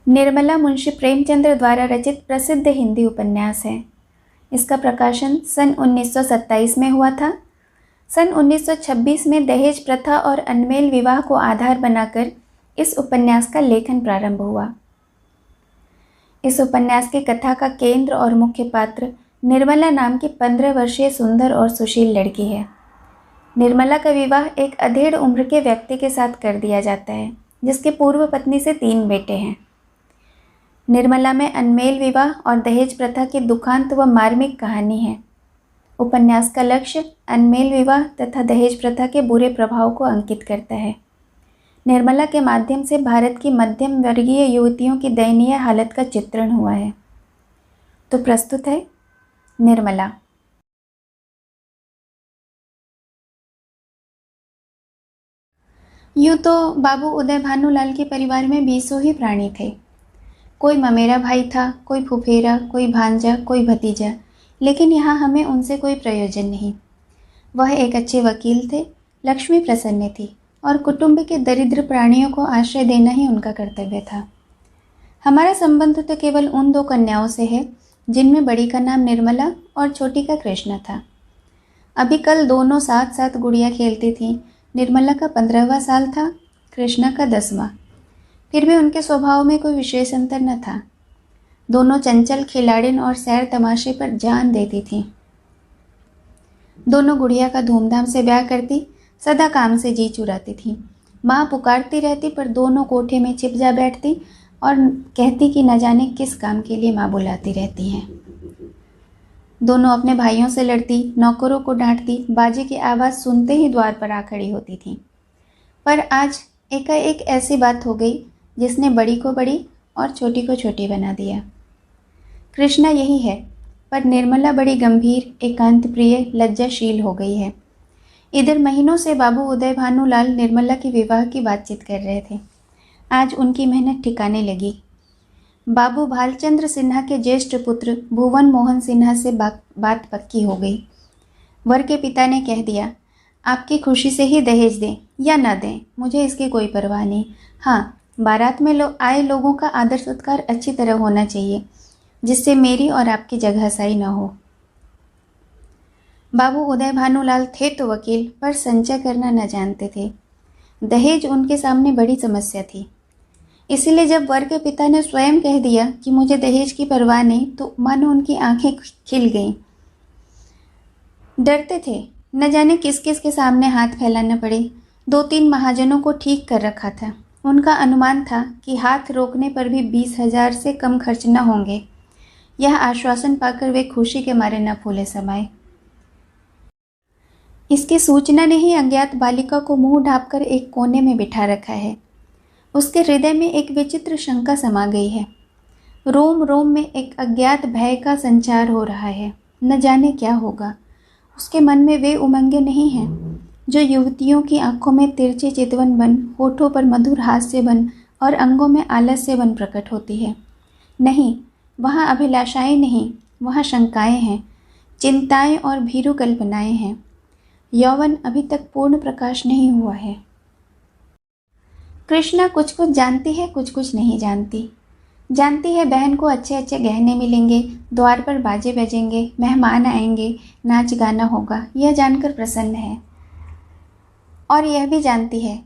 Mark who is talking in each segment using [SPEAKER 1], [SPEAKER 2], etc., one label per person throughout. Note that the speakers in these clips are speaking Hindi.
[SPEAKER 1] निर्मला मुंशी प्रेमचंद्र द्वारा रचित प्रसिद्ध हिंदी उपन्यास है। इसका प्रकाशन सन 1927 में हुआ था। सन 1926 में दहेज प्रथा और अनमेल विवाह को आधार बनाकर इस उपन्यास का लेखन प्रारंभ हुआ। इस उपन्यास की कथा का केंद्र और मुख्य पात्र निर्मला नाम की 15 वर्षीय सुंदर और सुशील लड़की है। निर्मला का विवाह एक अधेड़ उम्र के व्यक्ति के साथ कर दिया जाता है, जिसके पूर्व पत्नी से 3 बेटे हैं। निर्मला में अनमेल विवाह और दहेज प्रथा की दुखांत व मार्मिक कहानी है। उपन्यास का लक्ष्य अनमेल विवाह तथा दहेज प्रथा के बुरे प्रभाव को अंकित करता है। निर्मला के माध्यम से भारत की मध्यम वर्गीय युवतियों की दयनीय हालत का चित्रण हुआ है। तो प्रस्तुत है निर्मला। यूँ तो बाबू उदय भानुलाल के परिवार में 20 ही प्राणी थे। कोई ममेरा भाई था, कोई फुफेरा, कोई भांजा, कोई भतीजा, लेकिन यहाँ हमें उनसे कोई प्रयोजन नहीं। वह एक अच्छे वकील थे, लक्ष्मी प्रसन्न थी और कुटुंब के दरिद्र प्राणियों को आश्रय देना ही उनका कर्तव्य था। हमारा संबंध तो केवल उन 2 कन्याओं से है, जिनमें बड़ी का नाम निर्मला और छोटी का कृष्णा था। अभी कल दोनों साथ साथ गुड़िया खेलती थीं। निर्मला का 15वां साल था, कृष्णा का 10वां। फिर भी उनके स्वभाव में कोई विशेष अंतर न था। दोनों चंचल खिलाड़िन और सैर तमाशे पर जान देती थीं। दोनों गुड़िया का धूमधाम से ब्याह करती, सदा काम से जी चुराती थीं। माँ पुकारती रहती पर दोनों कोठे में छिप जा बैठती और कहती कि न जाने किस काम के लिए माँ बुलाती रहती हैं। दोनों अपने भाइयों से लड़ती, नौकरों को डांटती, बाजे की आवाज़ सुनते ही द्वार पर आ खड़ी होती थीं। पर आज एकाएक ऐसी बात हो गई जिसने बड़ी को बड़ी और छोटी को छोटी बना दिया। कृष्णा यही है, पर निर्मला बड़ी गंभीर, एकांत प्रिय, लज्जाशील हो गई है। इधर महीनों से बाबू उदय भानुलाल निर्मला के विवाह की बातचीत कर रहे थे। आज उनकी मेहनत ठिकाने लगी। बाबू भालचंद्र सिन्हा के ज्येष्ठ पुत्र भुवन मोहन सिन्हा से बात पक्की हो गई। वर के पिता ने कह दिया, आपकी खुशी से ही दहेज दें या न दें, मुझे इसकी कोई परवाह नहीं। हाँ, बारात में आए लोगों का आदर सत्कार अच्छी तरह होना चाहिए, जिससे मेरी और आपकी जगहसाई न हो। बाबू उदय भानुलाल थे तो वकील, पर संचय करना न जानते थे। दहेज उनके सामने बड़ी समस्या थी। इसीलिए जब वर के पिता ने स्वयं कह दिया कि मुझे दहेज की परवाह नहीं, तो मानो उनकी आंखें खिल गईं। डरते थे, न जाने किस किस के सामने हाथ फैलाना पड़े। 2-3 महाजनों को ठीक कर रखा था। उनका अनुमान था कि हाथ रोकने पर भी 20,000 से कम खर्च न होंगे। यह आश्वासन पाकर वे खुशी के मारे न फूले समाये। इसकी सूचना ने ही अज्ञात बालिका को मुंह ढांपकर एक कोने में बिठा रखा है। उसके हृदय में एक विचित्र शंका समा गई है। रोम रोम में एक अज्ञात भय का संचार हो रहा है। न जाने क्या होगा। उसके मन में वे उमंगें नहीं हैं जो युवतियों की आंखों में तिरछे चितवन बन, होठों पर मधुर हास्य बन और अंगों में आलस्य बन प्रकट होती है। नहीं, वहाँ अभिलाषाएं नहीं, वहाँ शंकाएं हैं, चिंताएं और भीरू कल्पनाएं हैं। यौवन अभी तक पूर्ण प्रकाश नहीं हुआ है। कृष्णा कुछ कुछ जानती है, कुछ कुछ नहीं जानती। जानती है बहन को अच्छे अच्छे गहने मिलेंगे, द्वार पर बाजे बजेंगे, मेहमान आएंगे, नाच गाना होगा, यह जानकर प्रसन्न है। और यह भी जानती है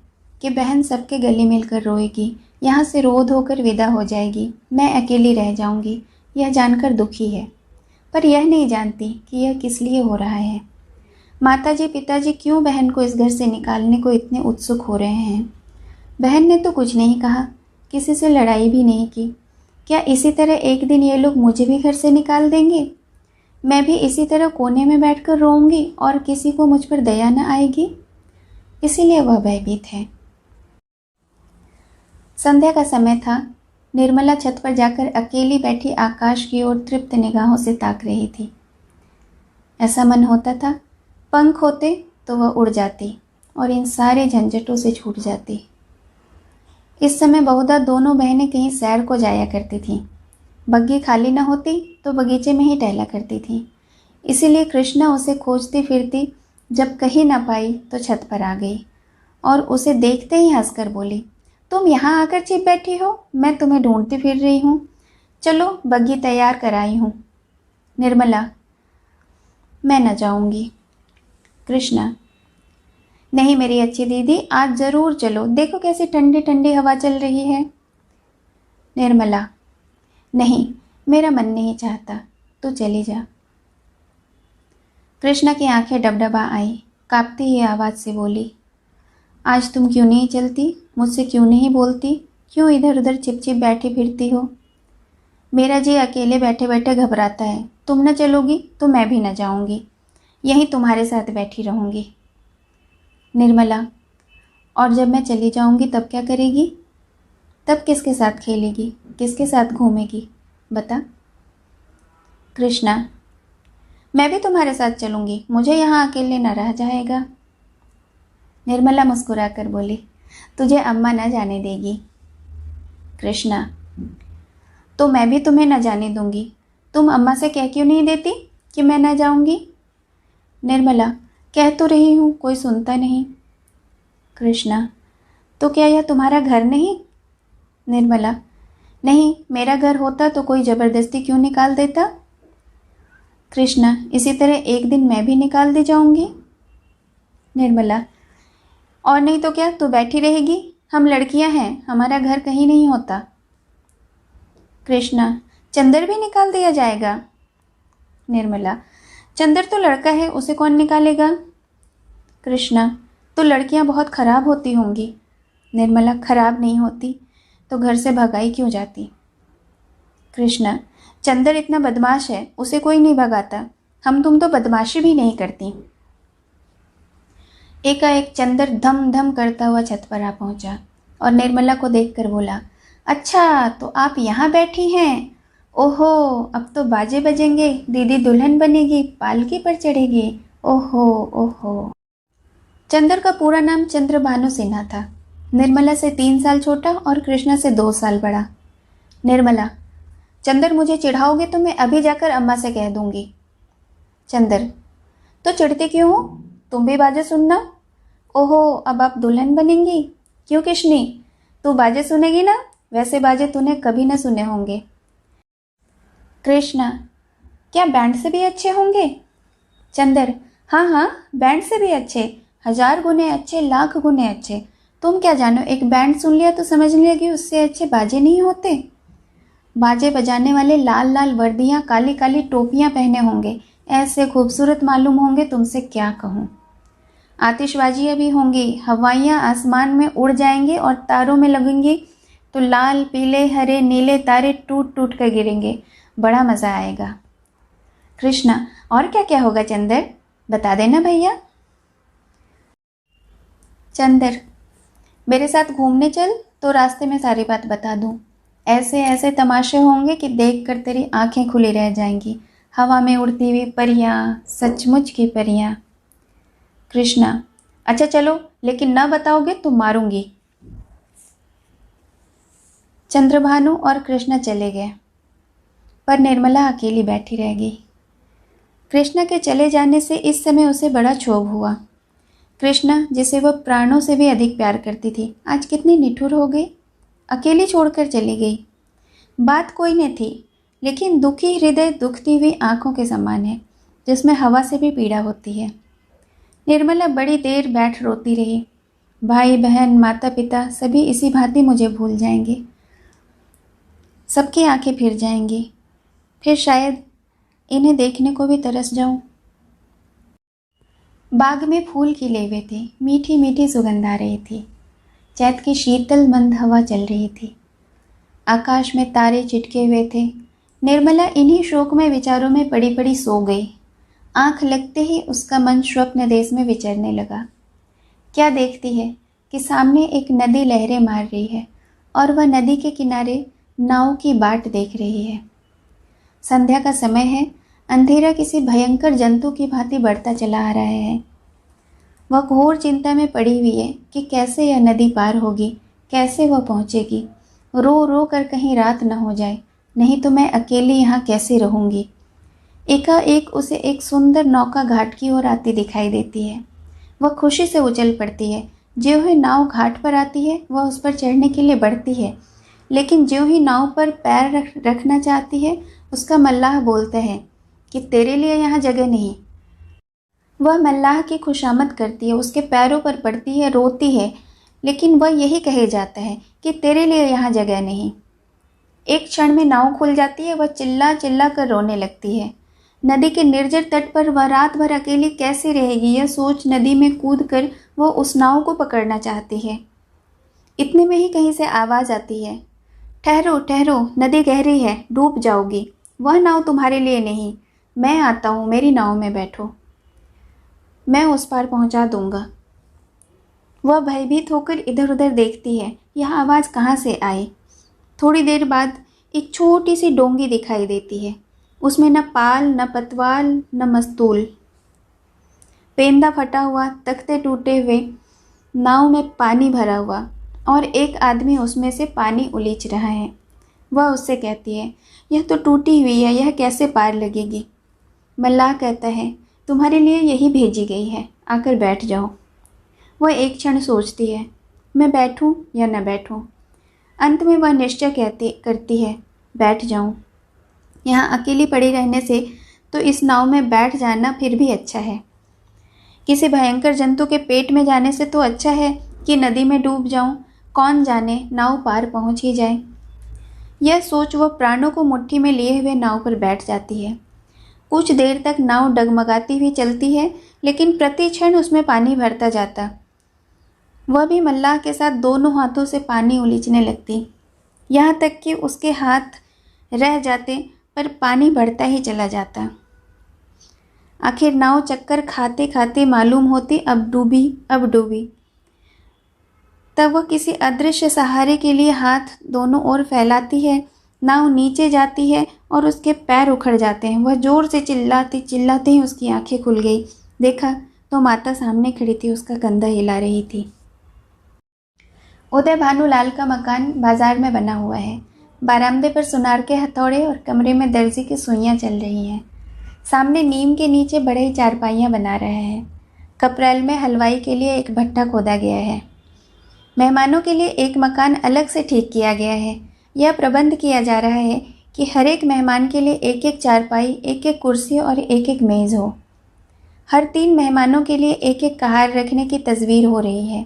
[SPEAKER 1] कि बहन सबके गले मिलकर रोएगी, यहाँ से रो धोकर विदा हो जाएगी, मैं अकेली रह जाऊंगी, यह जानकर दुखी है। पर यह नहीं जानती कि यह किस लिए हो रहा है। माताजी पिताजी क्यों बहन को इस घर से निकालने को इतने उत्सुक हो रहे हैं। बहन ने तो कुछ नहीं कहा, किसी से लड़ाई भी नहीं की। क्या इसी तरह एक दिन ये लोग मुझे भी घर से निकाल देंगे? मैं भी इसी तरह कोने में बैठकर रोऊंगी और किसी को मुझ पर दया न आएगी। इसीलिए वह भयभीत है। संध्या का समय था। निर्मला छत पर जाकर अकेली बैठी आकाश की ओर तृप्त निगाहों से ताक रही थी। ऐसा मन होता था, पंख होते तो वह उड़ जाती और इन सारे झंझटों से छूट जाती। इस समय बहुधा दोनों बहनें कहीं सैर को जाया करती थीं। बग्गी खाली न होती तो बगीचे में ही टहला करती थीं। इसीलिए कृष्णा उसे खोजती फिरती, जब कहीं न पाई तो छत पर आ गई और उसे देखते ही हंसकर बोली, तुम यहाँ आकर छिप बैठी हो, मैं तुम्हें ढूंढती फिर रही हूँ। चलो बग्गी तैयार कराई हूँ। निर्मला, मैं न जाऊँगी। कृष्णा, नहीं मेरी अच्छी दीदी, आज ज़रूर चलो, देखो कैसी ठंडी ठंडी हवा चल रही है। निर्मला, नहीं मेरा मन नहीं चाहता, तू चली जा। कृष्णा की आंखें डबडबा आई, कांपती हुई आवाज़ से बोली, आज तुम क्यों नहीं चलती, मुझसे क्यों नहीं बोलती, क्यों इधर उधर छिप छिप बैठी फिरती हो? मेरा जी अकेले बैठे बैठे घबराता है, तुम न चलोगी तो मैं भी न जाऊंगी, यहीं तुम्हारे साथ बैठी रहूंगी। निर्मला, और जब मैं चली जाऊंगी तब क्या करेगी? तब किसके साथ खेलेगी, किसके साथ घूमेगी, बता। कृष्णा, मैं भी तुम्हारे साथ चलूंगी, मुझे यहाँ अकेले न रह जाएगा। निर्मला मुस्कुराकर बोली, तुझे अम्मा न जाने देगी। कृष्णा, तो मैं भी तुम्हें न जाने दूंगी, तुम अम्मा से कह क्यों नहीं देती कि मैं न जाऊंगी? निर्मला, कह तो रही हूँ, कोई सुनता नहीं। कृष्णा, तो क्या यह तुम्हारा घर नहीं? निर्मला, नहीं, मेरा घर होता तो कोई ज़बरदस्ती क्यों निकाल देता? कृष्णा, इसी तरह एक दिन मैं भी निकाल दी जाऊंगी। निर्मला, और नहीं तो क्या, तू बैठी रहेगी, हम लड़कियां हैं, हमारा घर कहीं नहीं होता। कृष्णा, चंदर भी निकाल दिया जाएगा? निर्मला, चंदर तो लड़का है, उसे कौन निकालेगा? कृष्णा, तो लड़कियां बहुत खराब होती होंगी। निर्मला, खराब नहीं होती तो घर से भगाई क्यों जाती? कृष्णा, चंदर इतना बदमाश है, उसे कोई नहीं भगाता, हम तुम तो बदमाशी भी नहीं करती। एकाएक चंदर धम धम करता हुआ छत पर आ पहुंचा और निर्मला को देखकर बोला, अच्छा तो आप यहाँ बैठी हैं, ओहो अब तो बाजे बजेंगे, दीदी दुल्हन बनेगी, पालकी पर चढ़ेगी, ओहो ओहो। चंदर का पूरा नाम चंद्रभानु सिन्हा था, निर्मला से 3 साल छोटा और कृष्णा से 2 साल बड़ा। निर्मला, चंदर मुझे चिढ़ाओगे तो मैं अभी जाकर अम्मा से कह दूंगी। चंदर, तो चिढ़ते क्यों हो, तुम भी बाजे सुनना। ओहो अब आप दुल्हन बनेंगी, क्यों किशनी, तू बाजे सुनेगी ना, वैसे बाजे तूने कभी न सुने होंगे। कृष्णा, क्या बैंड से भी अच्छे होंगे? चंदर, हाँ हाँ बैंड से भी अच्छे, 1000 गुने अच्छे, लाख गुने अच्छे, तुम क्या जानो, एक बैंड सुन लिया तो समझने लगी उससे अच्छे बाजे नहीं होते। बाजे बजाने वाले लाल लाल वर्दियाँ, काली काली टोपियाँ पहने होंगे, ऐसे खूबसूरत मालूम होंगे, तुमसे क्या कहूँ। आतिशबाजियाँ भी होंगी, हवाइयाँ आसमान में उड़ जाएंगी और तारों में लगेंगी तो लाल पीले हरे नीले तारे टूट टूट कर गिरेंगे, बड़ा मज़ा आएगा। कृष्णा, और क्या क्या होगा चंदर, बता देना भैया। चंदर, मेरे साथ घूमने चल तो रास्ते में सारी बात बता दूँ, ऐसे ऐसे तमाशे होंगे कि देखकर तेरी आंखें खुली रह जाएंगी, हवा में उड़ती हुई परियां, सचमुच की परियां। कृष्णा, अच्छा चलो, लेकिन न बताओगे तो मारूंगी। चंद्रभानु और कृष्णा चले गए, पर निर्मला अकेली बैठी रह गई। कृष्णा के चले जाने से इस समय उसे बड़ा क्षोभ हुआ। कृष्णा, जिसे वह प्राणों से भी अधिक प्यार करती थी, आज कितनी निठुर हो गई, अकेली छोड़कर चली गई। बात कोई न थी, लेकिन दुखी हृदय दुखती हुई आंखों के समान है, जिसमें हवा से भी पीड़ा होती है। निर्मला बड़ी देर बैठ रोती रही, भाई बहन माता पिता सभी इसी भांति मुझे भूल जाएंगे, सबकी आंखें फिर जाएंगी, फिर शायद इन्हें देखने को भी तरस जाऊं। बाग में फूल खिले हुए थे, मीठी मीठी सुगंध आ रही थी, चैत की शीतल मंद हवा चल रही थी, आकाश में तारे चिटके हुए थे। निर्मला इन्हीं शोकमय विचारों में पड़ी पड़ी सो गई। आंख लगते ही उसका मन स्वप्न देश में विचरने लगा। क्या देखती है कि सामने एक नदी लहरें मार रही है और वह नदी के किनारे नाव की बाट देख रही है। संध्या का समय है, अंधेरा किसी भयंकर जंतु की भांति बढ़ता चला आ रहा है। वह घोर चिंता में पड़ी हुई है कि कैसे यह नदी पार होगी, कैसे वह पहुंचेगी। रो रो कर कहीं रात न हो जाए, नहीं तो मैं अकेली यहाँ कैसे रहूँगी। एकाएक उसे एक सुंदर नौका घाट की ओर आती दिखाई देती है। वह खुशी से उछल पड़ती है, ज्यों ही नाव घाट पर आती है वह उस पर चढ़ने के लिए बढ़ती है, लेकिन ज्यों ही नाव पर पैर रखना चाहती है उसका मल्लाह बोलता है कि तेरे लिए यहाँ जगह नहीं। वह मल्लाह की खुशामद करती है, उसके पैरों पर पड़ती है, रोती है, लेकिन वह यही कहे जाता है कि तेरे लिए यहाँ जगह नहीं। एक क्षण में नाव खुल जाती है, वह चिल्ला चिल्ला कर रोने लगती है। नदी के निर्जर तट पर वह रात भर अकेली कैसे रहेगी, यह सोच नदी में कूद कर वह उस नाव को पकड़ना चाहती है। इतने में ही कहीं से आवाज़ आती है, ठहरो ठहरो, नदी गहरी है, डूब जाओगी। वह नाव तुम्हारे लिए नहीं, मैं आता हूँ, मेरी नाव में बैठो, मैं उस पार पहुँचा दूँगा। वह भयभीत होकर इधर उधर देखती है, यह आवाज़ कहाँ से आई। थोड़ी देर बाद एक छोटी सी डोंगी दिखाई देती है, उसमें न पाल न पतवाल न मस्तूल, पेंदा फटा हुआ, तख्ते टूटे हुए, नाव में पानी भरा हुआ और एक आदमी उसमें से पानी उलीच रहा है। वह उससे कहती है, यह तो टूटी हुई है, यह कैसे पार लगेगी। मल्लाह कहता है, तुम्हारे लिए यही भेजी गई है, आकर बैठ जाओ। वह एक क्षण सोचती है, मैं बैठूं या न बैठूं। अंत में वह निश्चय करती है, बैठ जाऊं। यहाँ अकेली पड़ी रहने से तो इस नाव में बैठ जाना फिर भी अच्छा है। किसी भयंकर जंतु के पेट में जाने से तो अच्छा है कि नदी में डूब जाऊं, कौन जाने नाव पार पहुंच ही जाए। यह सोच वह प्राणों को मुट्ठी में लिए हुए नाव पर बैठ जाती है। कुछ देर तक नाव डगमगाती हुई चलती है, लेकिन प्रति क्षण उसमें पानी भरता जाता। वह भी मल्लाह के साथ दोनों हाथों से पानी उलीचने लगती, यहाँ तक कि उसके हाथ रह जाते पर पानी बढ़ता ही चला जाता। आखिर नाव चक्कर खाते खाते मालूम होती अब डूबी अब डूबी। तब वह किसी अदृश्य सहारे के लिए हाथ दोनों ओर फैलाती है, नाव नीचे जाती है और उसके पैर उखड़ जाते हैं। वह जोर से चिल्लाती चिल्लाते ही उसकी आंखें खुल गई। देखा तो माता सामने खड़ी थी, उसका कंधा हिला रही थी। उदय भानुलाल का मकान बाजार में बना हुआ है। बारामदे पर सुनार के हथौड़े और कमरे में दर्जी की सुइयां चल रही हैं। सामने नीम के नीचे बड़े चारपाइयाँ बना रहे हैं। कपराल में हलवाई के लिए एक भट्ठा खोदा गया है। मेहमानों के लिए एक मकान अलग से ठीक किया गया है। यह प्रबंध किया जा रहा है कि हर एक मेहमान के लिए एक एक चारपाई, एक एक कुर्सी और एक एक मेज़ हो। हर 3 मेहमानों के लिए एक एक कहार रखने की तस्वीर हो रही है।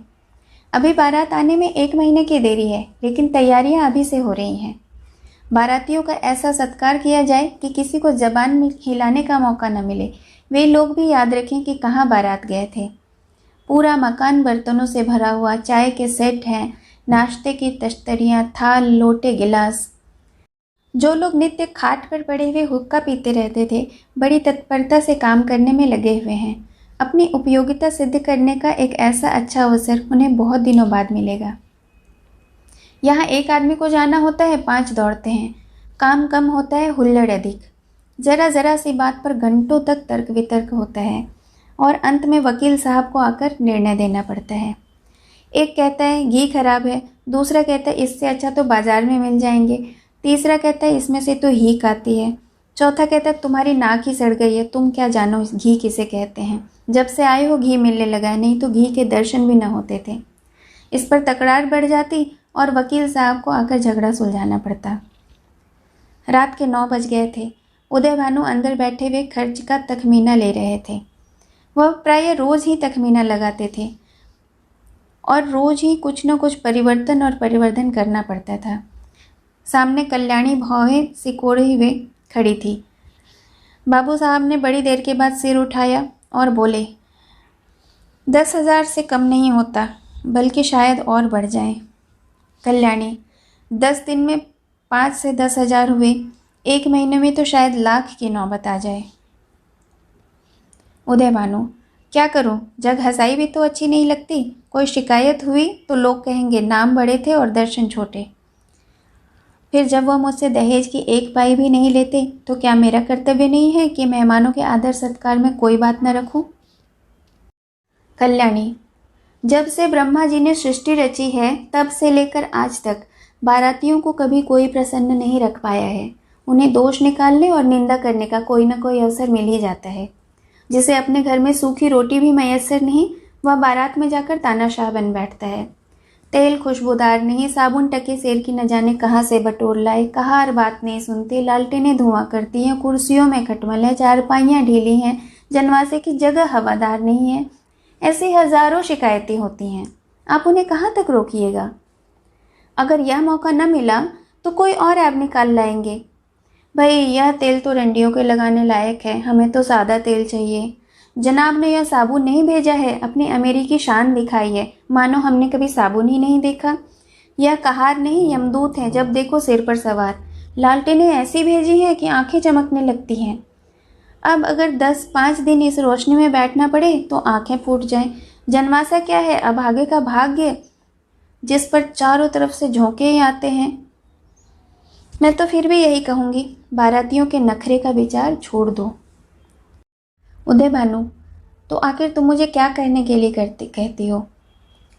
[SPEAKER 1] अभी बारात आने में 1 महीने की देरी है, लेकिन तैयारियां अभी से हो रही हैं। बारातियों का ऐसा सत्कार किया जाए कि किसी को जबान हिलाने का मौका न मिले। वे लोग भी याद रखें कि कहाँ बारात गए थे। पूरा मकान बर्तनों से भरा हुआ, चाय के सेट हैं, नाश्ते की तश्तरियाँ, थाल, लोटे, गिलास। जो लोग नित्य खाट पर पड़े हुए हुक्का पीते रहते थे, बड़ी तत्परता से काम करने में लगे हुए हैं। अपनी उपयोगिता सिद्ध करने का एक ऐसा अच्छा अवसर उन्हें बहुत दिनों बाद मिलेगा। यहाँ एक आदमी को जाना होता है, 5 दौड़ते हैं। काम कम होता है, हुल्लड़ अधिक। ज़रा ज़रा सी बात पर घंटों तक तर्क वितर्क होता है और अंत में वकील साहब को आकर निर्णय देना पड़ता है। एक कहता है घी खराब है, दूसरा कहता है इससे अच्छा तो बाज़ार में मिल जाएंगे, तीसरा कहता है इसमें से तो हीक आती है, चौथा कहता है तुम्हारी नाक ही सड़ गई है, तुम क्या जानो घी किसे कहते हैं, जब से आए हो घी मिलने लगा है, नहीं तो घी के दर्शन भी न होते थे। इस पर तकरार बढ़ जाती और वकील साहब को आकर झगड़ा सुलझाना पड़ता। रात के 9 बज गए थे। उदय भानु अंदर बैठे हुए खर्च का तखमीना ले रहे थे। वह प्रायः रोज़ ही तखमीना लगाते थे और रोज़ ही कुछ न कुछ परिवर्तन और परिवर्धन करना पड़ता था। सामने कल्याणी भौहें सिकोड़े हुए खड़ी थी। बाबू साहब ने बड़ी देर के बाद सिर उठाया और बोले, 10,000 से कम नहीं होता, बल्कि शायद और बढ़ जाए। कल्याणी, 10 दिन में 5 से 10,000 हुए, 1 महीने में तो शायद लाख की नौबत आ जाए। उदय भानु, क्या करूं, जग हंसाई भी तो अच्छी नहीं लगती। कोई शिकायत हुई तो लोग कहेंगे नाम बड़े थे और दर्शन छोटे। फिर जब वह मुझसे दहेज की 1 पाई भी नहीं लेते तो क्या मेरा कर्तव्य नहीं है कि मेहमानों के आदर सत्कार में कोई बात न रखूं? कल्याणी, जब से ब्रह्मा जी ने सृष्टि रची है तब से लेकर आज तक बारातियों को कभी कोई प्रसन्न नहीं रख पाया है। उन्हें दोष निकालने और निंदा करने का कोई न कोई अवसर मिल ही जाता है। जिसे अपने घर में सूखी रोटी भी मयस्सर नहीं, वह बारात में जाकर तानाशाह बन बैठता है। तेल खुशबूदार नहीं, साबुन टके सेर की न जाने कहाँ से बटोर लाए, कहार बात नहीं सुनते, लालटेनें धुआं करती हैं, कुर्सियों में खटमल है, चारपाइयाँ ढीली हैं, जनवासे की जगह हवादार नहीं है। ऐसी हजारों शिकायतें होती हैं, आप उन्हें कहाँ तक रोकिएगा? अगर यह मौका न मिला तो कोई और ऐप निकाल लाएंगे। भाई यह तेल तो रंडियों के लगाने लायक है, हमें तो सादा तेल चाहिए। जनाब ने यह साबुन नहीं भेजा है, अपनी अमेरिकी शान दिखाई है, मानो हमने कभी साबुन ही नहीं देखा। यह कहार नहीं, यमदूत है, जब देखो सिर पर सवार। लालटेनें ऐसी भेजी है कि आंखें चमकने लगती हैं। अब अगर 10-5 दिन इस रोशनी में बैठना पड़े तो आंखें फूट जाएं। जनवासा क्या है, अभागे का भाग्य, जिस पर चारों तरफ से झोंके ही आते हैं। मैं तो फिर भी यही कहूँगी, बारातियों के नखरे का विचार छोड़ दो। उदय भानु, तो आखिर तुम मुझे क्या कहने के लिए कहती हो?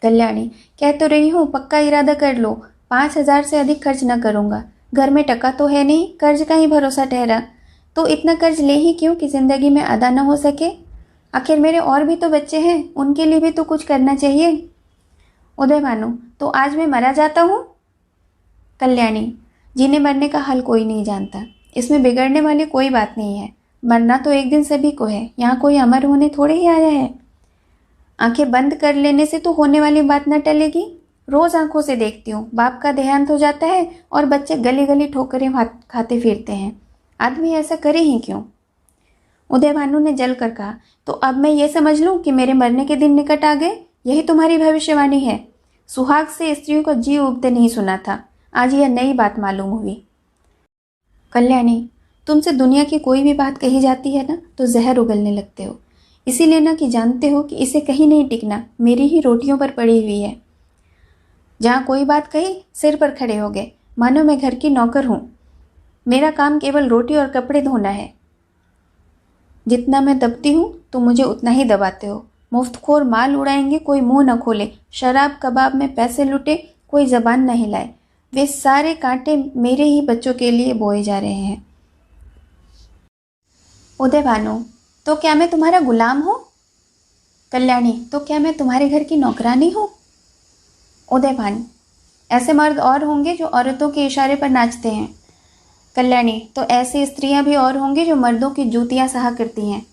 [SPEAKER 1] कल्याणी, कह तो रही हूँ, पक्का इरादा कर लो, 5,000 से अधिक खर्च न करूँगा। घर में टका तो है नहीं, कर्ज का ही भरोसा ठहरा। तो इतना कर्ज ले ही क्यों कि ज़िंदगी में अदा न हो सके? आखिर मेरे और भी तो बच्चे हैं, उनके लिए भी तो कुछ करना चाहिए। उदय भानु, तो आज मैं मरा जाता हूँ? कल्याणी, जीने मरने का हल कोई नहीं जानता, इसमें बिगड़ने वाली कोई बात नहीं है। मरना तो एक दिन सभी को है, यहाँ कोई अमर होने थोड़े ही आया है। आंखें बंद कर लेने से तो होने वाली बात न टलेगी। रोज आंखों से देखती हूँ, बाप का देहांत हो जाता है और बच्चे गली गली ठोकरें खाते फिरते हैं। आदमी ऐसा करे ही क्यों? उदय भानु ने जल कर कहा, तो अब मैं ये समझ लूँ कि मेरे मरने के दिन निकट आ गए? यही तुम्हारी भविष्यवाणी है? सुहाग से स्त्रियों को जी उबते नहीं सुना था, आज यह नई बात मालूम हुई। कल्याणी, तुमसे दुनिया की कोई भी बात कही जाती है ना तो जहर उगलने लगते हो, इसीलिए ना कि जानते हो कि इसे कहीं नहीं टिकना, मेरी ही रोटियों पर पड़ी हुई है। जहाँ कोई बात कही सिर पर खड़े हो गए, मानो मैं घर की नौकर हूँ। मेरा काम केवल रोटी और कपड़े धोना है। जितना मैं दबती हूँ तुम मुझे उतना ही दबाते हो। मुफ्तखोर माल उड़ाएंगे, कोई मुंह न खोले, शराब कबाब में पैसे लुटे, कोई जबान न हिलाए। वे सारे कांटे मेरे ही बच्चों के लिए बोए जा रहे हैं। उदय भानु, तो क्या मैं तुम्हारा गुलाम हूँ? कल्याणी, तो क्या मैं तुम्हारे घर की नौकरानी हूँ? उदय भानु, ऐसे मर्द और होंगे जो औरतों के इशारे पर नाचते हैं। कल्याणी, तो ऐसी स्त्रियां भी और होंगी जो मर्दों की जूतियां सहा करती हैं।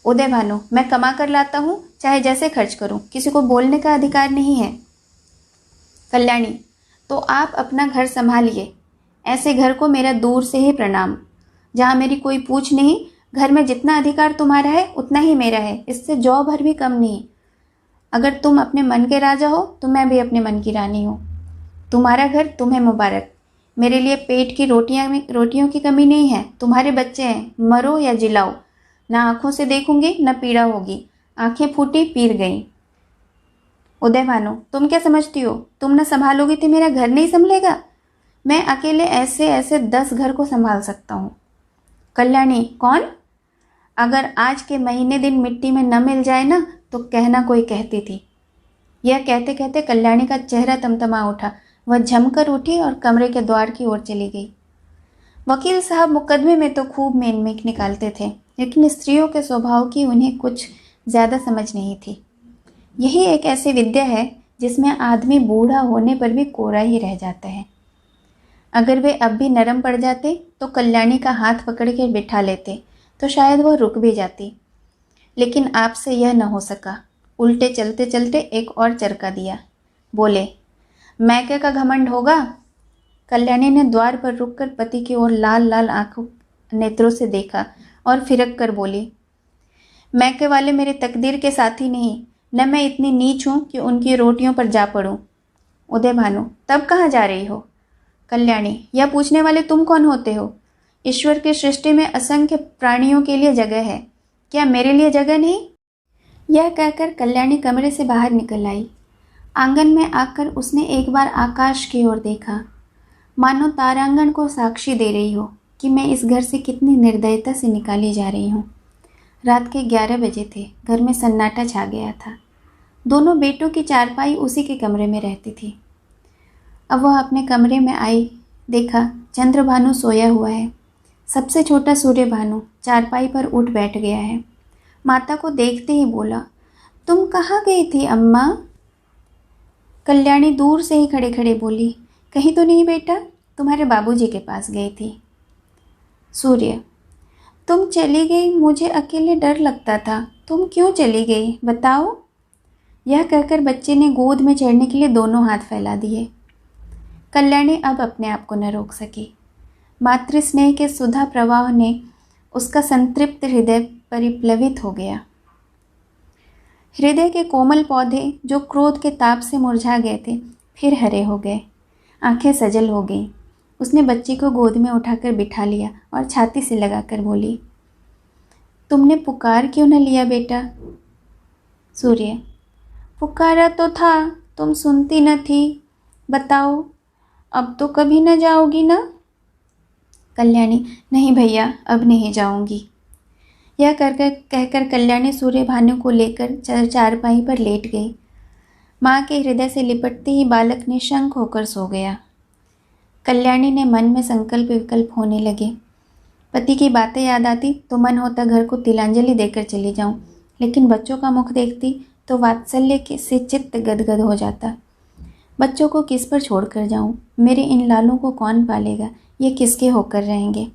[SPEAKER 1] उदय भानु, मैं कमा कर लाता हूँ, चाहे जैसे खर्च करूँ, किसी को बोलने का अधिकार नहीं है। कल्याणी, तो आप अपना घर संभालिए, ऐसे घर को मेरा दूर से ही प्रणाम। जहाँ मेरी कोई पूछ नहीं, घर में जितना अधिकार तुम्हारा है उतना ही मेरा है, इससे जौ भर भी कम नहीं। अगर तुम अपने मन के राजा हो तो मैं भी अपने मन की रानी हूँ। तुम्हारा घर तुम्हें मुबारक। मेरे लिए पेट की रोटियों की कमी नहीं है। तुम्हारे बच्चे हैं, मरो या जिलाओ, ना आंखों से देखूंगी न पीड़ा होगी। आंखें फूटी पीर गई। उदय भानु, तुम क्या समझती हो, तुम न संभालोगी तो मेरा घर नहीं संभलेगा? मैं अकेले ऐसे ऐसे 10 घर को संभाल सकता हूँ। कल्याणी, कौन? अगर आज के महीने दिन मिट्टी में न मिल जाए ना तो कहना कोई कहती थी। यह कहते कहते कल्याणी का चेहरा तमतमा उठा। वह झमकर उठी और कमरे के द्वार की ओर चली गई। वकील साहब मुकदमे में तो खूब मेनमेक निकालते थे, लेकिन स्त्रियों के स्वभाव की उन्हें कुछ ज़्यादा समझ नहीं थी। यही एक ऐसी विद्या है जिसमें आदमी बूढ़ा होने पर भी कोरा ही रह जाता है। अगर वे अब भी नरम पड़ जाते तो कल्याणी का हाथ पकड़ के बिठा लेते तो शायद वह रुक भी जाती, लेकिन आपसे यह न हो सका। उल्टे चलते चलते एक और चरका दिया। बोले, मैके का घमंड होगा? कल्याणी ने द्वार पर रुककर पति की ओर लाल लाल आंखों नेत्रों से देखा और फिरक कर बोली, मैके वाले मेरे तकदीर के साथी नहीं, न मैं इतनी नीच हूँ कि उनकी रोटियों पर जा पड़ूँ। उदय भानु, तब कहाँ जा रही हो? कल्याणी, यह पूछने वाले तुम कौन होते हो? ईश्वर की सृष्टि में असंख्य प्राणियों के लिए जगह है, क्या मेरे लिए जगह नहीं? यह कहकर कल्याणी कमरे से बाहर निकल आई। आंगन में आकर उसने एक बार आकाश की ओर देखा, मानो तारांगण को साक्षी दे रही हो कि मैं इस घर से कितनी निर्दयता से निकाली जा रही हूँ। रात के 11 बजे थे। घर में सन्नाटा छा गया था। दोनों बेटों की चारपाई उसी के कमरे में रहती थी। अब वह अपने कमरे में आई, देखा चंद्र भानु सोया हुआ है। सबसे छोटा सूर्य भानु चारपाई पर उठ बैठ गया है। माता को देखते ही बोला, तुम कहाँ गई थी अम्मा? कल्याणी दूर से ही खड़े खड़े बोली। कहीं तो नहीं बेटा, तुम्हारे बाबूजी के पास गई थी। सूर्य, तुम चली गई, मुझे अकेले डर लगता था। तुम क्यों चली गई बताओ? यह कहकर बच्चे ने गोद में चढ़ने के लिए दोनों हाथ फैला दिए। कल्याणी अब अपने आप को न रोक सकी। मातृ स्नेह के सुधा प्रवाह ने उसका संतृप्त हृदय परिप्लवित हो गया। हृदय के कोमल पौधे जो क्रोध के ताप से मुरझा गए थे फिर हरे हो गए, आंखें सजल हो गईं। उसने बच्ची को गोद में उठाकर बिठा लिया और छाती से लगाकर बोली, तुमने पुकार क्यों न लिया बेटा? सूर्य, पुकारा तो था, तुम सुनती न थी। बताओ, अब तो कभी न जाओगी ना? कल्याणी, नहीं भैया, अब नहीं जाऊंगी। यह कहकर कल्याणी सूर्य भानु को लेकर चारपाई पर लेट गई। माँ के हृदय से लिपटते ही बालक निशंक होकर सो गया। कल्याणी ने मन में संकल्प विकल्प होने लगे। पति की बातें याद आती तो मन होता घर को तिलांजलि देकर चली जाऊं, लेकिन बच्चों का मुख देखती तो वात्सल्य से चित्त गदगद हो जाता। बच्चों को किस पर छोड़कर जाऊं? मेरे इन लालों को कौन पालेगा? ये किसके होकर रहेंगे?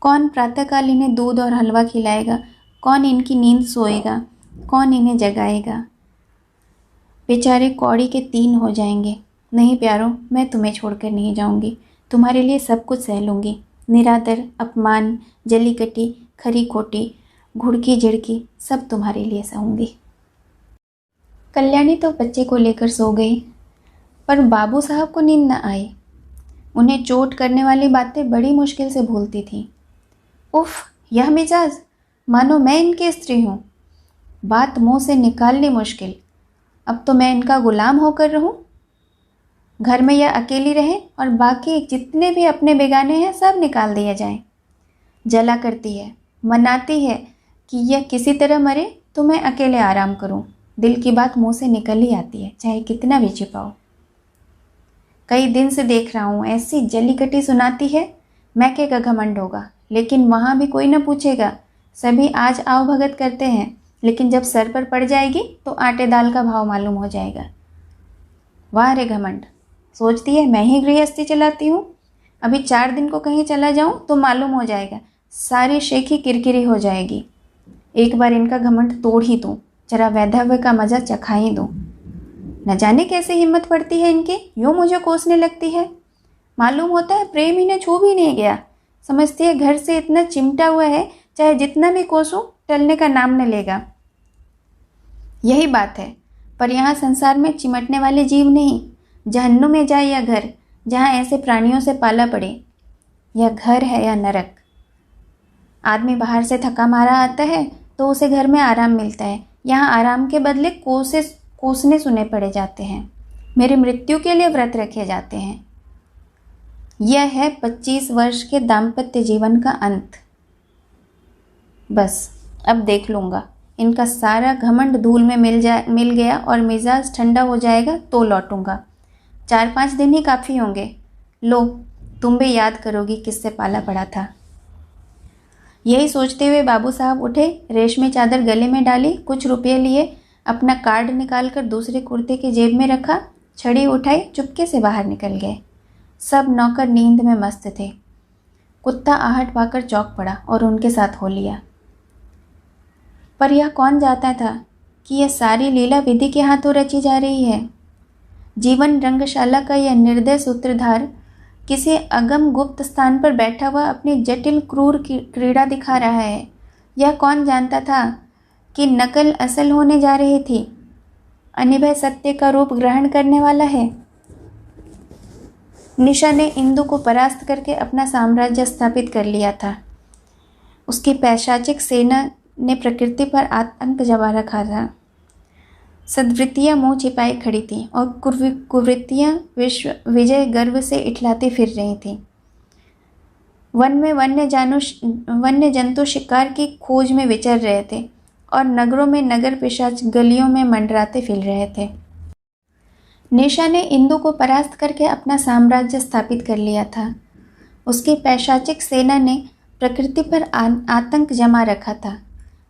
[SPEAKER 1] कौन प्रातःकाल इन्हें दूध और हलवा खिलाएगा? कौन इनकी नींद सोएगा? कौन इन्हें जगाएगा? बेचारे कौड़ी के 3 हो जाएंगे। नहीं प्यारों, मैं तुम्हें छोड़कर नहीं जाऊंगी। तुम्हारे लिए सब कुछ सह लूँगी। निरादर, अपमान, जली कटी, खरी खोटी, घुड़की झिड़की, सब तुम्हारे लिए सहूँगी। कल्याणी तो बच्चे को लेकर सो गई, पर बाबू साहब को नींद न आई। उन्हें चोट करने वाली बातें बड़ी मुश्किल से भूलती थीं। उफ, यह मिजाज, मानो मैं इनकी स्त्री हूँ। बात मुंह से निकालनी मुश्किल। अब तो मैं इनका गुलाम होकर रहूँ। घर में यह अकेली रहे और बाकी जितने भी अपने बेगाने हैं सब निकाल दिया जाए। जला करती है, मनाती है कि यह किसी तरह मरे तो मैं अकेले आराम करूँ। दिल की बात मुंह से निकल ही आती है, चाहे कितना भी छिपाओ। कई दिन से देख रहा हूँ, ऐसी जली कटी सुनाती है। मैं क्या घमंड होगा, लेकिन वहाँ भी कोई न पूछेगा। सभी आज आओ भगत करते हैं, लेकिन जब सर पर पड़ जाएगी तो आटे दाल का भाव मालूम हो जाएगा। वाह रे घमंड, सोचती है मैं ही गृहस्थी चलाती हूँ। अभी 4 दिन को कहीं चला जाऊँ तो मालूम हो जाएगा, सारी शेखी किरकिरी हो जाएगी। एक बार इनका घमंड तोड़ ही दूँ, जरा वैधव्य का मजा चखा ही दूँ। न जाने कैसे हिम्मत पड़ती है इनकी, यूँ मुझे कोसने लगती है। मालूम होता है प्रेम इन्हें छू भी नहीं गया। समझती है घर से इतना चिमटा हुआ है, चाहे जितना भी कोसूं टलने का नाम न लेगा। यही बात है, पर यहाँ संसार में चिमटने वाले जीव नहीं। जहन्नुम में जाए या घर, जहाँ ऐसे प्राणियों से पाला पड़े। यह घर है या नरक। आदमी बाहर से थका मारा आता है तो उसे घर में आराम मिलता है। यहाँ आराम के बदले कोसने सुने पड़े जाते हैं। मेरी मृत्यु के लिए व्रत रखे जाते हैं। यह है 25 वर्ष के दाम्पत्य जीवन का अंत। बस अब देख लूँगा। इनका सारा घमंड धूल में मिल गया और मिजाज ठंडा हो जाएगा तो लौटूंगा। 4-5 दिन ही काफ़ी होंगे। लो, तुम भी याद करोगी किससे पाला पड़ा था। यही सोचते हुए बाबू साहब उठे, रेशमी चादर गले में डाली, कुछ रुपये लिए, अपना कार्ड निकालकर दूसरे कुर्ते की जेब में रखा, छड़ी उठाई, चुपके से बाहर निकल गए। सब नौकर नींद में मस्त थे। कुत्ता आहट पाकर चौंक पड़ा और उनके साथ हो लिया। पर यह कौन जाता था कि यह सारी लीला विधि के हाथों रची जा रही है। जीवन रंगशाला का यह निर्दय सूत्रधार किसी अगम गुप्त स्थान पर बैठा हुआ अपनी जटिल क्रूर क्रीड़ा दिखा रहा है। यह कौन जानता था कि नकल असल होने जा रही थी, अनिभय सत्य का रूप ग्रहण करने वाला है। निशा ने इंदु को परास्त करके अपना साम्राज्य स्थापित कर लिया था। उसकी पैशाचिक सेना ने प्रकृति पर आतंक जमा रखा था। सद्वृत्तियाँ मुँह छिपाए खड़ी थीं और कुवृत्तियाँ विजय गर्व से इठलाती फिर रही थीं। वन में वन्य जंतु शिकार की खोज में विचर रहे थे और नगरों में नगर पिशाच गलियों में मंडराते फिर रहे थे। निशा ने इंदु को परास्त करके अपना साम्राज्य स्थापित कर लिया था। उसकी पैशाचिक सेना ने प्रकृति पर आतंक जमा रखा था।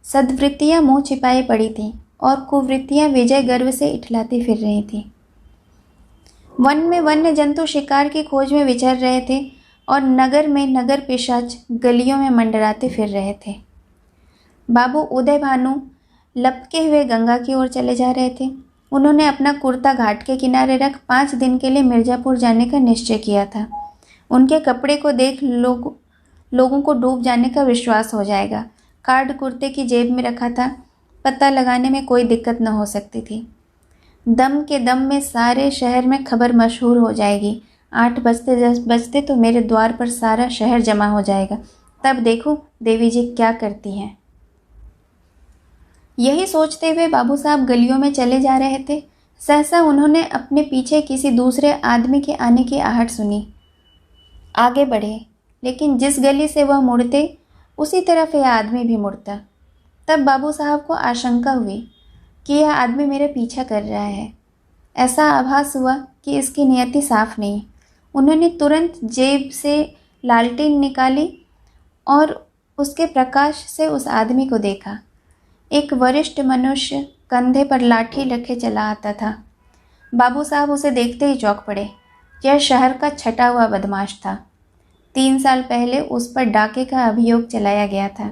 [SPEAKER 1] सद्वृत्तियाँ मुँह छिपाए पड़ी थीं और कुवृत्तियां विजय गर्व से इठलाती फिर रही थीं। वन में वन्य जंतु शिकार की खोज में विचर रहे थे और नगर में नगर पिशाच गलियों में मंडराते फिर रहे थे। बाबू उदय भानु लपके हुए गंगा की ओर चले जा रहे थे। उन्होंने अपना कुर्ता घाट के किनारे रख 5 दिन के लिए मिर्ज़ापुर जाने का निश्चय किया था। उनके कपड़े को देख लोगों को डूब जाने का विश्वास हो जाएगा। कार्ड कुर्ते की जेब में रखा था, पता लगाने में कोई दिक्कत न हो सकती थी। दम के दम में सारे शहर में खबर मशहूर हो जाएगी। 8 बजते 10 बजते तो मेरे द्वार पर सारा शहर जमा हो जाएगा। तब देखो देवी जी क्या करती हैं। यही सोचते हुए बाबू साहब गलियों में चले जा रहे थे। सहसा उन्होंने अपने पीछे किसी दूसरे आदमी के आने की आहट सुनी। आगे बढ़े, लेकिन जिस गली से वह मुड़ते उसी तरफ यह आदमी भी मुड़ता। तब बाबू साहब को आशंका हुई कि यह आदमी मेरे पीछा कर रहा है। ऐसा आभास हुआ कि इसकी नियति साफ नहीं। उन्होंने तुरंत जेब से लालटेन निकाली और उसके प्रकाश से उस आदमी को देखा। एक वरिष्ठ मनुष्य कंधे पर लाठी रखे चला आता था। बाबू साहब उसे देखते ही चौंक पड़े। यह शहर का छटा हुआ बदमाश था। 3 साल पहले उस पर डाके का अभियोग चलाया गया था।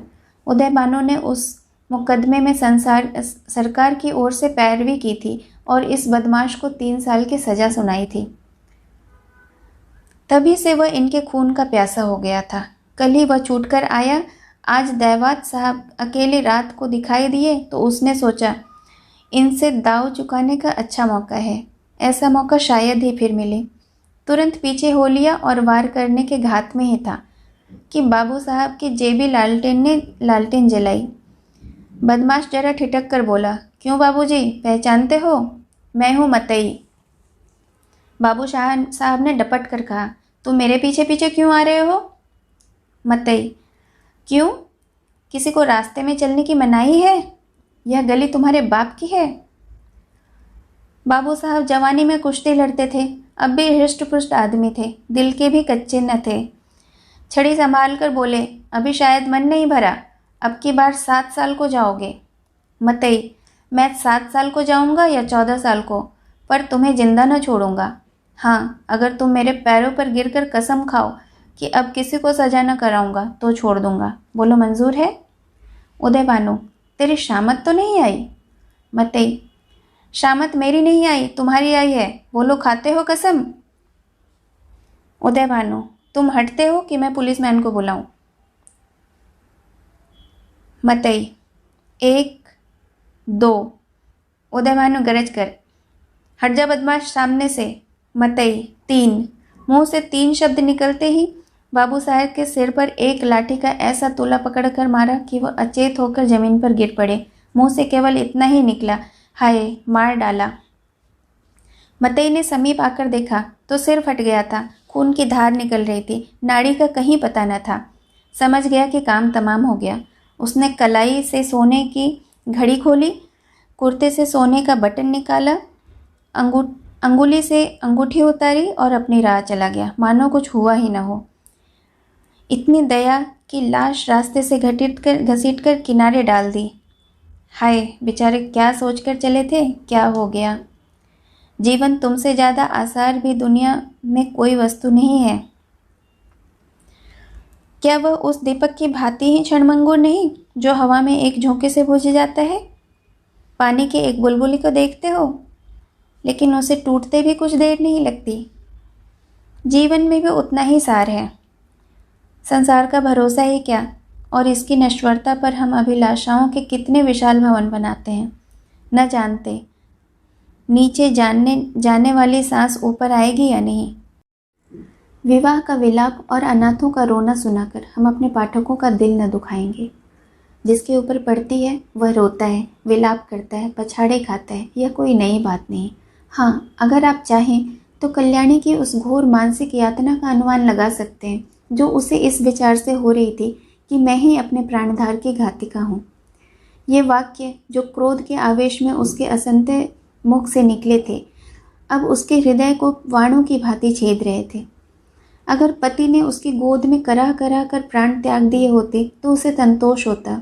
[SPEAKER 1] उदय भानु ने उस मुकदमे में सरकार की ओर से पैरवी की थी और इस बदमाश को 3 साल की सज़ा सुनाई थी। तभी से वह इनके खून का प्यासा हो गया था। कल ही वह छूटकर आया। आज दैवात साहब अकेले रात को दिखाई दिए तो उसने सोचा इनसे दाव चुकाने का अच्छा मौका है। ऐसा मौका शायद ही फिर मिले। तुरंत पीछे हो लिया और वार करने के घात में ही था कि बाबू साहब की जेबी लालटेन ने लालटेन जलाई। बदमाश जरा ठिठक कर बोला, क्यों बाबूजी, पहचानते हो? मैं हूँ मतई। बाबू साहब ने डपट कर कहा, तुम मेरे पीछे पीछे क्यों आ रहे हो? मतई, क्यों? किसी को रास्ते में चलने की मनाही है? यह गली तुम्हारे बाप की है? बाबू साहब जवानी में कुश्ती लड़ते थे, अब भी हृष्ट पुष्ट आदमी थे, दिल के भी कच्चे न थे। छड़ी संभाल कर बोले, अभी शायद मन नहीं भरा, अब की बार 7 साल को जाओगे। मतई, मैं 7 साल को जाऊंगा या 14 साल को, पर तुम्हें जिंदा न छोड़ूंगा। हाँ, अगर तुम मेरे पैरों पर गिरकर कसम खाओ कि अब किसी को सजा न कराऊंगा तो छोड़ दूंगा। बोलो मंजूर है? उदय भानु, तेरी शामत तो नहीं आई? मतई, शामत मेरी नहीं आई, तुम्हारी आई है। बोलो खाते हो कसम? उदय भानु, तुम हटते हो कि मैं पुलिसमैन को बुलाऊं? मतई, 1 2। उदय भानु गरज कर, हट जा बदमाश सामने से। मतई, 3। मुंह से 3 शब्द निकलते ही बाबू साहब के सिर पर एक लाठी का ऐसा तोला पकड़कर मारा कि वह अचेत होकर जमीन पर गिर पड़े। मुंह से केवल इतना ही निकला, हाय, मार डाला। मतई ने समीप आकर देखा तो सिर फट गया था, खून की धार निकल रही थी, नाड़ी का कहीं पता न था। समझ गया कि काम तमाम हो गया। उसने कलाई से सोने की घड़ी खोली, कुर्ते से सोने का बटन निकाला, अंगुली से अंगूठी उतारी और अपनी राह चला गया, मानो कुछ हुआ ही न हो। इतनी दया कि लाश रास्ते से घसीटकर किनारे डाल दी। हाय, बेचारे क्या सोचकर चले थे, क्या हो गया। जीवन तुमसे ज़्यादा आसार भी दुनिया में कोई वस्तु नहीं है। क्या वह उस दीपक की भांति ही क्षणभंगुर नहीं जो हवा में एक झोंके से बुझ जाता है? पानी के एक बुलबुली को देखते हो, लेकिन उसे टूटते भी कुछ देर नहीं लगती। जीवन में भी उतना ही सार है। संसार का भरोसा ही क्या, और इसकी नश्वरता पर हम अभिलाषाओं के कितने विशाल भवन बनाते हैं, न जानते नीचे जाने वाली सांस ऊपर आएगी या नहीं। विवाह का विलाप और अनाथों का रोना सुनाकर हम अपने पाठकों का दिल न दुखाएंगे। जिसके ऊपर पड़ती है वह रोता है, विलाप करता है, पछाड़े खाता है, यह कोई नई बात नहीं। हाँ, अगर आप चाहें तो कल्याणी की उस घोर मानसिक यातना का अनुमान लगा सकते हैं जो उसे इस विचार से हो रही थी कि मैं ही अपने प्राणधार की घातिका हूँ। ये वाक्य जो क्रोध के आवेश में उसके असंत्य मुख से निकले थे, अब उसके हृदय को वाणों की भांति छेद रहे थे। अगर पति ने उसकी गोद में कराह कराह कर प्राण त्याग दिए होते तो उसे संतोष होता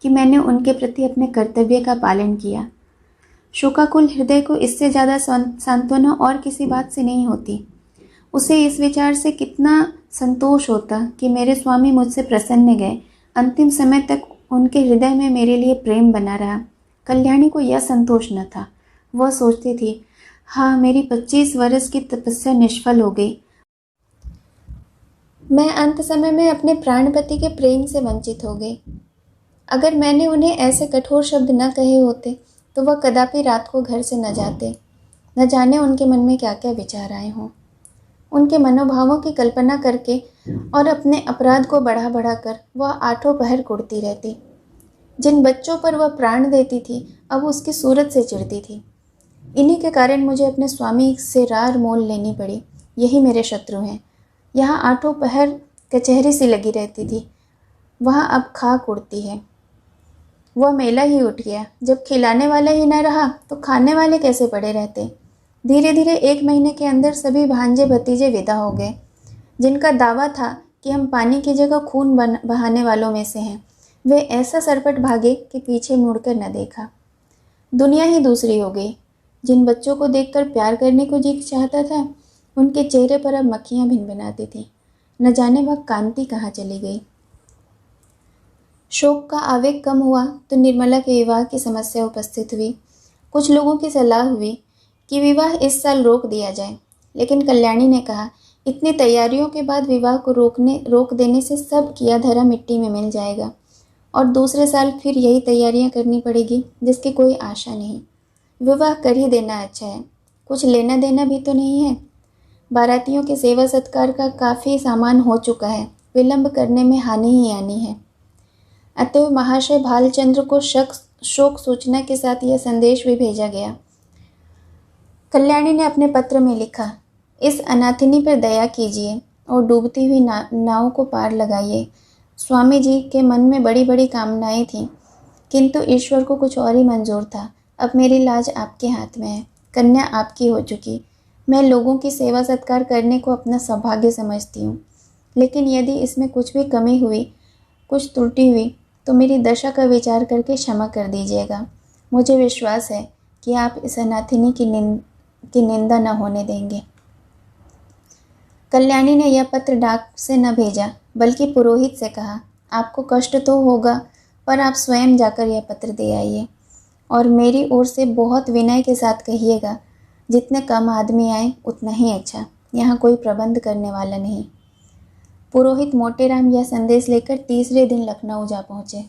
[SPEAKER 1] कि मैंने उनके प्रति अपने कर्तव्य का पालन किया। शोकाकुल हृदय को इससे ज़्यादा सांत्वना और किसी बात से नहीं होती। उसे इस विचार से कितना संतोष होता कि मेरे स्वामी मुझसे प्रसन्न गए। अंतिम समय तक उनके हृदय में मेरे लिए प्रेम बना रहा। कल्याणी को यह संतोष न था। वह सोचती थी, हाँ, मेरी 25 वर्ष की तपस्या निष्फल हो गई। मैं अंत समय में अपने प्राणपति के प्रेम से वंचित हो गई। अगर मैंने उन्हें ऐसे कठोर शब्द न कहे होते तो वह कदापि रात को घर से न जाते। न जाने उनके मन में क्या क्या विचार आए हों। उनके मनोभावों की कल्पना करके और अपने अपराध को बढ़ा बढ़ा कर वह आठों पहर कुढ़ती रहती। जिन बच्चों पर वह प्राण देती थी अब उसकी सूरत से चिढ़ती थी। इन्हीं के कारण मुझे अपने स्वामी से रार मोल लेनी पड़ी। यही मेरे शत्रु हैं। यहाँ आठों पहर कचहरी सी लगी रहती थी, वहाँ अब खाक उड़ती है। वह मेला ही उठ गया। जब खिलाने वाला ही न रहा तो खाने वाले कैसे पड़े रहते। धीरे धीरे 1 महीने के अंदर सभी भांजे भतीजे विदा हो गए। जिनका दावा था कि हम पानी की जगह खून बहाने वालों में से हैं, वे ऐसा सरपट भागे कि पीछे मुड़कर न देखा। दुनिया ही दूसरी हो गई। जिन बच्चों को देखकर प्यार करने को जी चाहता था, उनके चेहरे पर अब मक्खियाँ भिनभिनाती थीं। न जाने वह कांति कहाँ चली गई। शोक का आवेग कम हुआ तो निर्मला के विवाह की समस्या उपस्थित हुई। कुछ लोगों की सलाह हुई कि विवाह इस साल रोक दिया जाए, लेकिन कल्याणी ने कहा, इतनी तैयारियों के बाद विवाह को रोक देने से सब किया धरा मिट्टी में मिल जाएगा और दूसरे साल फिर यही तैयारियां करनी पड़ेगी जिसकी कोई आशा नहीं। विवाह कर ही देना अच्छा है, कुछ लेना देना भी तो नहीं है। बारातियों के सेवा सत्कार का काफ़ी सामान हो चुका है, विलंब करने में हानि ही हानि है। अतएव महाशय भालचंद्र को शोक सूचना के साथ यह संदेश भी भेजा गया। कल्याणी ने अपने पत्र में लिखा, इस अनाथिनी पर दया कीजिए और डूबती हुई नाव को पार लगाइए। स्वामी जी के मन में बड़ी बड़ी कामनाएं थीं, किंतु ईश्वर को कुछ और ही मंजूर था। अब मेरी लाज आपके हाथ में है। कन्या आपकी हो चुकी। मैं लोगों की सेवा सत्कार करने को अपना सौभाग्य समझती हूँ, लेकिन यदि इसमें कुछ भी कमी हुई, कुछ त्रुटि हुई, तो मेरी दशा का विचार करके क्षमा कर दीजिएगा। मुझे विश्वास है कि आप इस अनाथिनी की निंदा न होने देंगे। कल्याणी ने यह पत्र डाक से न भेजा, बल्कि पुरोहित से कहा, आपको कष्ट तो होगा, पर आप स्वयं जाकर यह पत्र दे आइए और मेरी ओर से बहुत विनय के साथ कहिएगा, जितने कम आदमी आए उतना ही अच्छा। यहाँ कोई प्रबंध करने वाला नहीं। पुरोहित मोटेराम यह संदेश लेकर तीसरे दिन लखनऊ जा पहुँचे।